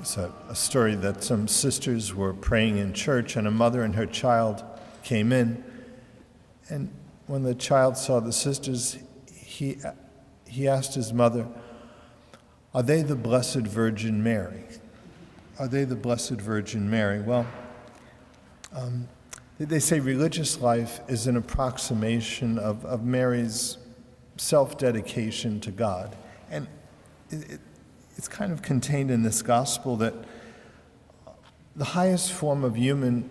It's a story that some sisters were praying in church, and a mother and her child came in. And when the child saw the sisters, he asked his mother, "Are they the Blessed Virgin Mary? Are they the Blessed Virgin Mary?" Well, they say religious life is an approximation of Mary's self-dedication to God. And it's kind of contained in this gospel that the highest form of human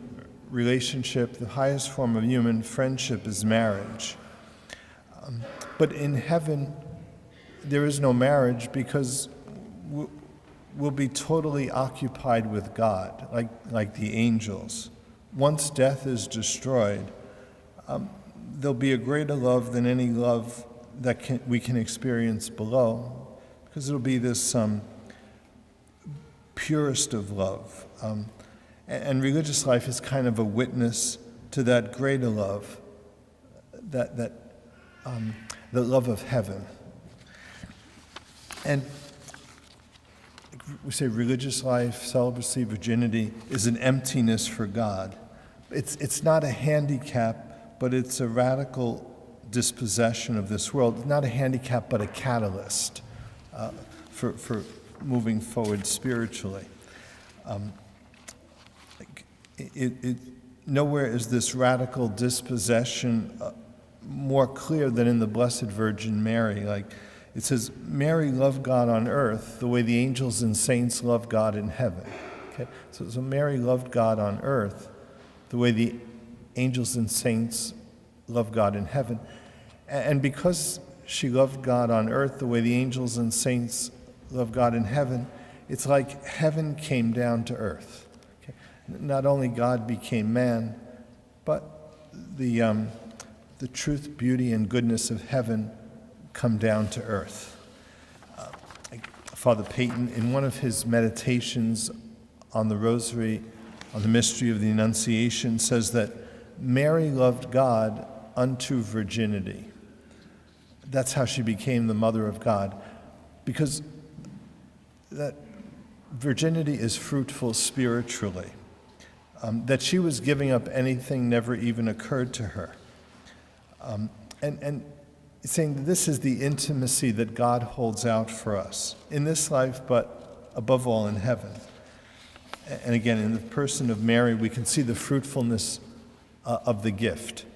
relationship, the highest form of human friendship is marriage. But in heaven, there is no marriage because we'll be totally occupied with God, like the angels. Once death is destroyed, there'll be a greater love than any love that we can experience below, because it'll be this purest of love. And religious life is kind of a witness to that greater love, the love of heaven. And we say religious life, celibacy, virginity is an emptiness for God. It's not a handicap, but it's a radical dispossession of this world. It's not a handicap, but a catalyst for moving forward spiritually. Nowhere is this radical dispossession more clear than in the Blessed Virgin Mary. Like it says, Mary loved God on earth the way the angels and saints love God in heaven. Okay? So Mary loved God on earth the way the angels and saints love God in heaven. And because she loved God on earth the way the angels and saints love God in heaven, it's like heaven came down to earth. Okay? Not only God became man, but the truth, beauty, and goodness of heaven come down to earth. Father Peyton, in one of his meditations on the Rosary, on the mystery of the Annunciation, says that Mary loved God unto virginity. That's how she became the mother of God, because that virginity is fruitful spiritually. That she was giving up anything never even occurred to her. And saying this is the intimacy that God holds out for us in this life, but above all in heaven. And again, in the person of Mary, we can see the fruitfulness of the gift.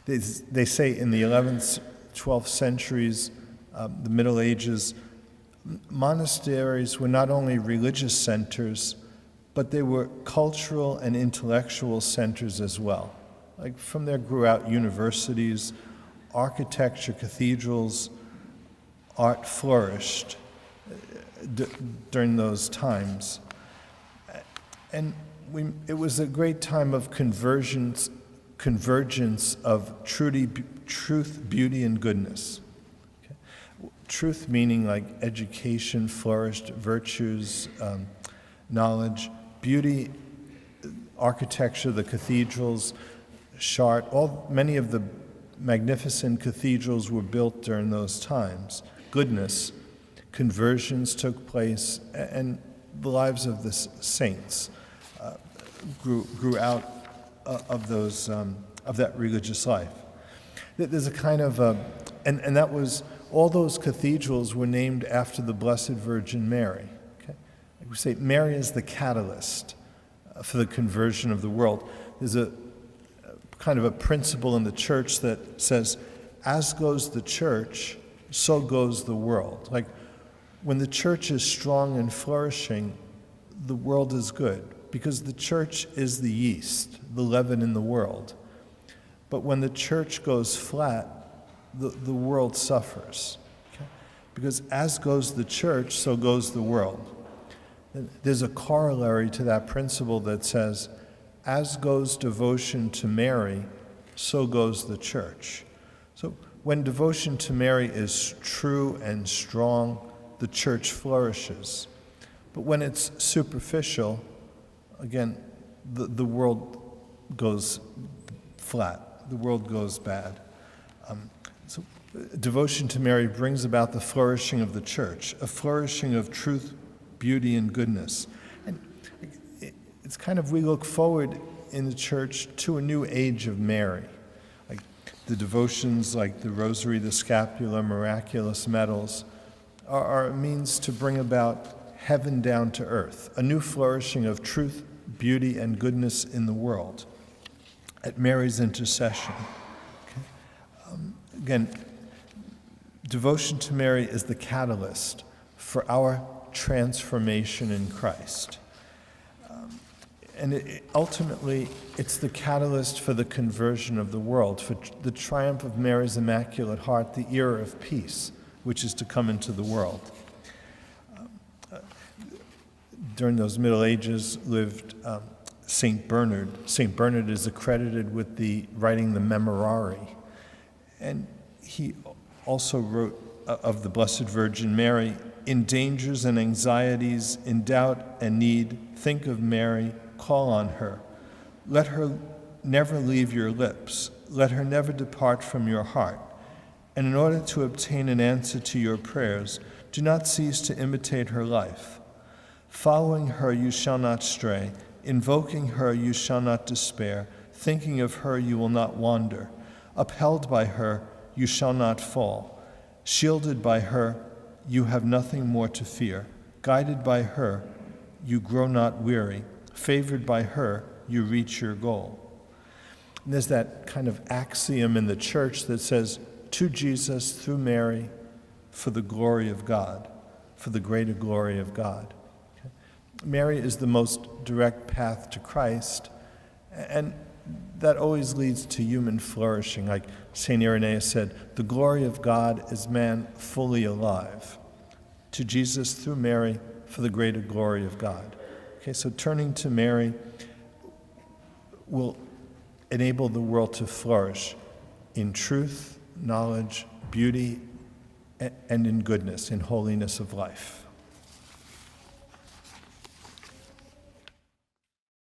They say in the 11th, 12th centuries, the Middle Ages, monasteries were not only religious centers, but they were cultural and intellectual centers as well. Like from there grew out universities, architecture, cathedrals, art flourished during those times. And it was a great time of convergence of truth, beauty, and goodness. Okay? Truth meaning like education flourished, virtues, knowledge, beauty, architecture, the cathedrals, many of the magnificent cathedrals were built during those times. Goodness, conversions took place, and the lives of the saints grew out of that religious life. There's a kind of and that was all those cathedrals were named after the Blessed Virgin Mary. Okay, like we say, Mary is the catalyst for the conversion of the world. There's a kind of a principle in the church that says, as goes the church, so goes the world. Like when the church is strong and flourishing, the world is good, because the church is the yeast, the leaven in the world. But when the church goes flat, the world suffers. Okay? Because as goes the church, so goes the world. And there's a corollary to that principle that says, as goes devotion to Mary, so goes the church. So when devotion to Mary is true and strong, the church flourishes. But when it's superficial, again, the world goes flat. The world goes bad. So devotion to Mary brings about the flourishing of the church, a flourishing of truth, beauty, and goodness. And it's kind of, we look forward in the church to a new age of Mary. Like the devotions like the Rosary, the Scapula, miraculous medals are a means to bring about heaven down to earth, a new flourishing of truth, beauty, and goodness in the world at Mary's intercession. Okay. Again, devotion to Mary is the catalyst for our transformation in Christ. And ultimately, it's the catalyst for the conversion of the world, for the triumph of Mary's Immaculate Heart, the era of peace, which is to come into the world. During those Middle Ages lived St. Bernard. St. Bernard is accredited with writing the Memorare. And he also wrote of the Blessed Virgin Mary, in dangers and anxieties, in doubt and need, think of Mary, call on her. Let her never leave your lips. Let her never depart from your heart. And in order to obtain an answer to your prayers, do not cease to imitate her life. Following her, you shall not stray. Invoking her, you shall not despair. Thinking of her, you will not wander. Upheld by her, you shall not fall. Shielded by her, you have nothing more to fear. Guided by her, you grow not weary. Favored by her, you reach your goal. And there's that kind of axiom in the church that says, to Jesus, through Mary, for the glory of God, for the greater glory of God. Okay? Mary is the most direct path to Christ, and that always leads to human flourishing. Like St. Irenaeus said, the glory of God is man fully alive. To Jesus, through Mary, for the greater glory of God. Okay, so turning to Mary will enable the world to flourish in truth, knowledge, beauty, and in goodness, in holiness of life.